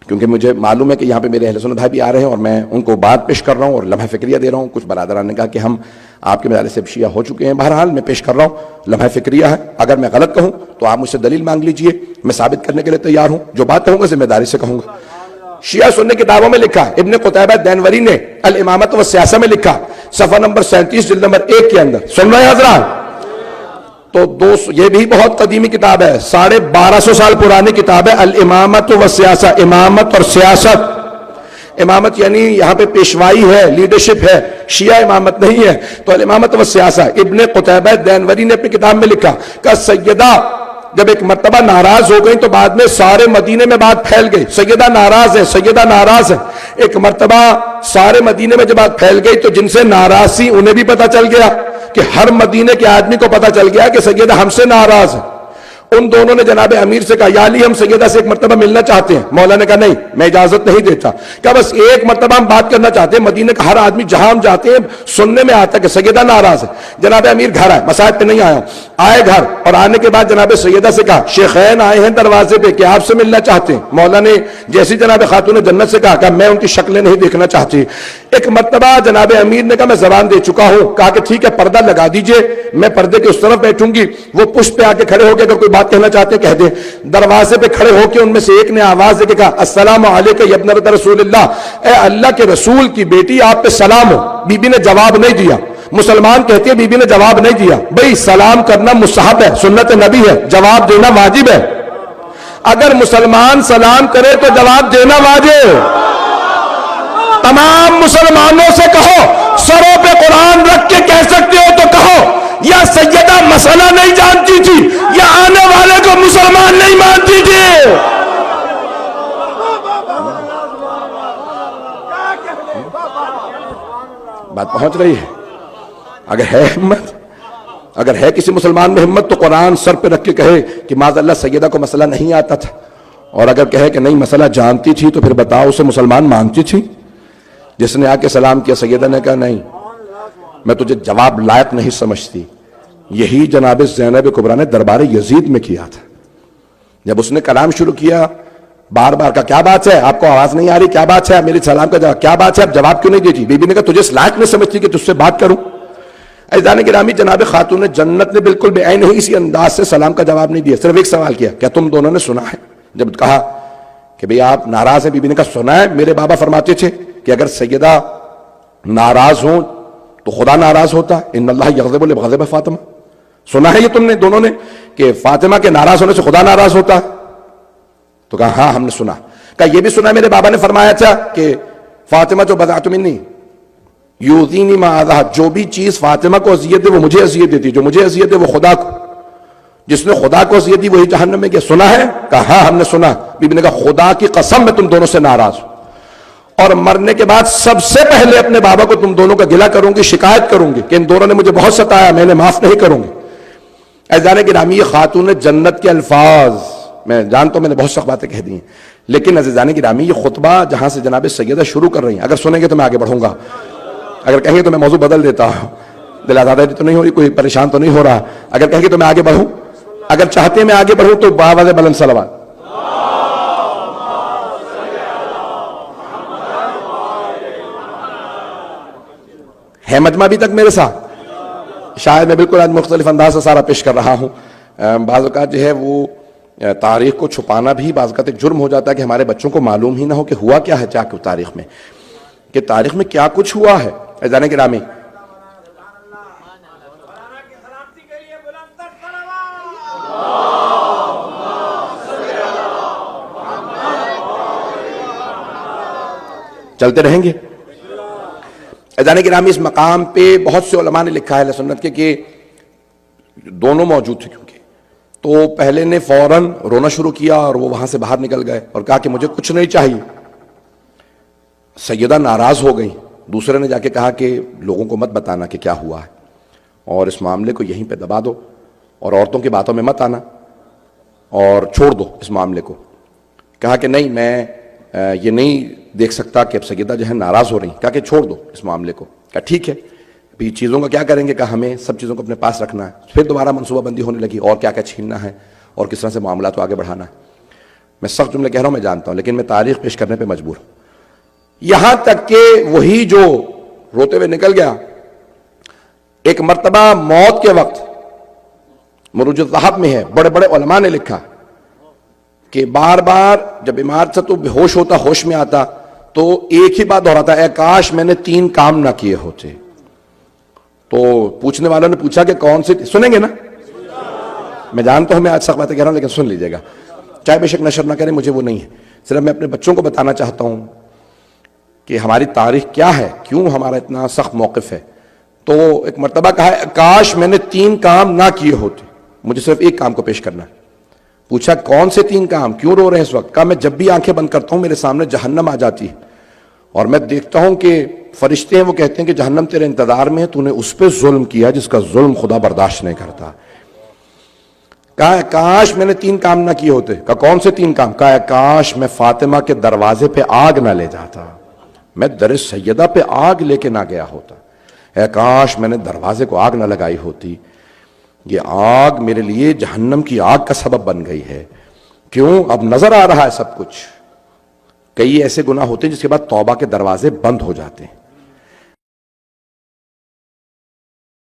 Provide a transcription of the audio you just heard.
کیونکہ مجھے معلوم ہے کہ یہاں پہ میرے اہل سنت بھائی بھی آ رہے ہیں اور میں ان کو بات پیش کر رہا ہوں اور لمحہ فکریہ دے رہا ہوں. کچھ برادران نے کہا کہ ہم آپ کے مدارس سے شیعہ ہو چکے ہیں. بہرحال میں پیش کر رہا ہوں, لمحہ فکریہ ہے. اگر میں غلط کہوں تو آپ مجھ سے دلیل مانگ لیجئے, میں ثابت کرنے کے لیے تیار ہوں. جو بات کہوں گا ذمہ داری سے کہوں گا. شیعہ سنی کتابوں میں لکھا, ابن قتیبہ دینوری نے الامامت و سیاسہ میں لکھا, صفحہ نمبر 37 جلد نمبر 1 کے اندر. سن رہے ہیں حضرات؟ تو یہ بھی بہت قدیمی کتاب ہے, 1250 سال پرانی کتاب ہے, الامامت و سیاسہ, امامت اور سیاست. امامت یعنی یہاں پہ پیشوائی ہے, لیڈرشپ ہے, شیعہ امامت نہیں ہے. تو الامامت و سیاسہ ابن قتیبہ دینوری نے اپنی کتاب میں لکھا کہ سیدہ جب ایک مرتبہ ناراض ہو گئی تو بعد میں سارے مدینے میں بات پھیل گئی, سیدہ ناراض ہے, سیدہ ناراض ہے. ایک مرتبہ سارے مدینے میں جب بات پھیل گئی تو جن سے ناراض تھی انہیں بھی پتہ چل گیا کہ ہر مدینے کے آدمی کو پتہ چل گیا کہ سیدہ ہم سے ناراض ہے. ان دونوں نے جناب امیر سے کہا, یا علی ہم سیدہ سے ایک مرتبہ ملنا چاہتے ہیں. مولا نے کہا نہیں, میں اجازت نہیں دیتا. کہ بس ایک مرتبہ ہم بات کرنا چاہتے ہیں. مدینے کا ہر آدمی جہاں ہم جاتے ہیں سننے میں آتا ہے کہ سیدہ ناراض ہے. جناب امیر گھر آئے, مساجد پہ نہیں آیا, آئے گھر, اور آنے کے بعد جناب سیدہ سے کہا شیخین آئے ہیں دروازے پہ کہ آپ سے ملنا چاہتے ہیں. مولا نے جیسی جناب خاتون جنت سے کہا کہ میں ان کی شکلیں نہیں دیکھنا چاہتی. ایک مرتبہ جناب امیر نے کہا میں زبان دے چکا ہوں. کہا کہ ٹھیک ہے پردہ لگا دیجئے, میں پردے کے اس طرف بیٹھوں گی. وہ پشت پہ آ کے کھڑے ہو کے اگر کوئی بات کہنا چاہتے ہیں کہہ دیں. دروازے پہ کھڑے ہو کے ان میں سے ایک نے آواز دے کے کہا السلام علیکم یا ابنۃ رسول اللہ, اے اللہ کے رسول کی بیٹی آپ پہ سلام ہو. بی بی نے جواب نہیں دیا. مسلمان کہتے ہیں بی بی نے جواب نہیں دیا. بھئی سلام کرنا مستحب ہے, سنت نبی ہے, جواب دینا واجب ہے. اگر مسلمان سلام کرے تو جواب دینا واجب. تمام مسلمانوں سے کہو, سروں پہ قرآن رکھ کے کہہ سکتے ہو تو کہو, یا سیدہ مسئلہ نہیں جانتی تھی یا آنے والے کو مسلمان نہیں مانتی تھی. بات پہنچ رہی ہے؟ اگر ہے ہمت, اگر ہے کسی مسلمان میں ہمت تو قرآن سر پہ رکھ کے کہے کہ معاذ اللہ سیدہ کو مسئلہ نہیں آتا تھا. اور اگر کہے کہ نہیں مسئلہ جانتی تھی تو پھر بتاؤ اسے مسلمان مانتی تھی؟ جس نے آ کے سلام کیا سیدہ نے کہا نہیں میں تجھے جواب لائق نہیں سمجھتی. یہی جناب زینب کبریٰ نے دربار یزید میں کیا تھا. جب اس نے کلام شروع کیا بار بار کا کیا بات ہے, آپ کو آواز نہیں آ رہی, کیا بات ہے, میری سلام کا جواب, کیا بات ہے, آپ جواب کیوں نہیں دیتی؟ بی بی نے کہا تجھے اس لائق نہیں سمجھتی کہ تجھ سے بات کروں؟ عزیزان گرامی, جناب خاتون جنت نے بالکل بے عین ہی اسی انداز سے سلام کا جواب نہیں دیا. صرف ایک سوال کیا, کیا تم دونوں نے سنا ہے؟ جب کہا کہ بھئی آپ ناراض ہیں, بی بی نے کہا سنا ہے, میرے بابا فرماتے تھے کہ اگر سیدہ ناراض ہوں تو خدا ناراض ہوتا, ان اللہ یغضب لغضب فاطمہ. سنا ہے یہ تم نے دونوں نے کہ فاطمہ کے ناراض ہونے سے خدا ناراض ہوتا ہے؟ تو کہا ہاں ہم نے سنا. کہا یہ بھی سنا میرے بابا نے فرمایا تھا کہ فاطمہ جو بضعۃ منی یؤذینی ما اذاہ, جو بھی چیز فاطمہ کو اذیت دے وہ مجھے اذیت دیتی, جو مجھے اذیت دے وہ خدا کو, جس نے خدا کو اذیت دی وہی جہنم میں گیا. سنا ہے؟ کہا ہاں ہم نے سنا. بی بی نے کہا خدا کی قسم میں تم دونوں سے ناراض ہوں, اور مرنے کے بعد سب سے پہلے اپنے بابا کو تم دونوں کا گلہ کروں گی, شکایت کروں گی کہ ان دونوں نے مجھے بہت ستایا, میں نے معاف نہیں کروں گی. عزیزان گرامی, خاتون جنت کے الفاظ میں جانتا ہوں میں نے بہت سخت باتیں کہہ دی ہیں, لیکن عزیزان گرامی یہ خطبہ جہاں سے جناب سیدہ شروع کر رہی ہیں, اگر سنیں گے تو میں آگے بڑھوں گا, اگر کہیں گے تو میں موضوع بدل دیتا ہوں. دل آزادی تو نہیں ہو رہی, کوئی پریشان تو نہیں ہو رہا؟ اگر کہیں گے تو میں آگے بڑھوں, اگر چاہتے ہیں میں آگے بڑھوں تو باواز بلند صلوات. ہے مجمع ابھی تک میرے ساتھ؟ شاید میں بالکل آج مختلف انداز سے سارا پیش کر رہا ہوں. بعض اوقات جو ہے وہ تاریخ کو چھپانا بھی بعض اوقات ایک جرم ہو جاتا ہے کہ ہمارے بچوں کو معلوم ہی نہ ہو کہ ہوا کیا ہے کیا تاریخ میں, کہ تاریخ میں کیا کچھ ہوا ہے. عزیزان گرامی, چلتے رہیں گے. عزیزان گرامی, اس مقام پہ بہت سے علماء نے لکھا ہے اہل سنت کے کہ دونوں موجود تھے, کیونکہ تو پہلے نے فوراً رونا شروع کیا اور وہ وہاں سے باہر نکل گئے اور کہا کہ مجھے کچھ نہیں چاہیے. سیدہ ناراض ہو گئی. دوسرے نے جا کے کہا کہ لوگوں کو مت بتانا کہ کیا ہوا ہے, اور اس معاملے کو یہیں پہ دبا دو اور عورتوں کی باتوں میں مت آنا اور چھوڑ دو اس معاملے کو. کہا کہ نہیں میں یہ نہیں دیکھ سکتا کہ اب سیدہ جو ہے ناراض ہو رہی. کہا کہ چھوڑ دو اس معاملے کو. کہا ٹھیک ہے, ابھی چیزوں کا کیا کریں گے؟ کہا ہمیں سب چیزوں کو اپنے پاس رکھنا ہے. پھر دوبارہ منصوبہ بندی ہونے لگی اور کیا کیا چھیننا ہے اور کس طرح سے معاملات کو آگے بڑھانا ہے. میں سخت جملے کہہ رہا ہوں میں جانتا ہوں، لیکن میں تاریخ پیش کرنے پہ مجبور ہوں. یہاں تک کہ وہی جو روتے ہوئے نکل گیا، ایک مرتبہ موت کے وقت مروج الذہب میں ہے، بڑے بڑے علماء نے لکھا کہ بار بار جب بیمار تھا تو بے ہوش ہوتا، ہوش میں آتا تو ایک ہی بات دہراتا، اے کاش میں نے 3 کام نہ کیے ہوتے. تو پوچھنے والوں نے پوچھا کہ کون سے، سنیں گے نا؟ میں جانتا ہوں میں آج سخت باتیں کہہ رہا ہوں لیکن سن لیجئے گا، چاہے بے شک نشر نہ کریں، مجھے وہ نہیں ہے. صرف میں اپنے بچوں کو بتانا چاہتا ہوں کہ ہماری تاریخ کیا ہے، کیوں ہمارا اتنا سخت موقف ہے. تو ایک مرتبہ کہا ہے کاش میں نے 3 کام نہ کیے ہوتے، مجھے صرف ایک کام کو پیش کرنا ہے. پوچھا کون سے 3 کام، کیوں رو رہے ہیں اس وقت؟ کہا میں جب بھی آنکھیں بند کرتا ہوں میرے سامنے جہنم آ جاتی ہے اور میں دیکھتا ہوں کہ فرشتے ہیں وہ کہتے ہیں کہ جہنم تیرے انتظار میں ہے، تو نے اس پہ ظلم کیا جس کا ظلم خدا برداشت نہیں کرتا. کہا کاش میں نے 3 کام نہ کیے ہوتے. کہا کون سے 3 کام؟ کہا کاش میں فاطمہ کے دروازے پہ آگ نہ لے جاتا، میں در سیدہ پہ آگ لے کے نہ گیا ہوتا. اے کاش میں نے دروازے کو آگ نہ لگائی ہوتی. یہ آگ میرے لیے جہنم کی آگ کا سبب بن گئی ہے. کیوں؟ اب نظر آ رہا ہے سب کچھ. کئی ایسے گناہ ہوتے ہیں جس کے بعد توبہ کے دروازے بند ہو جاتے ہیں.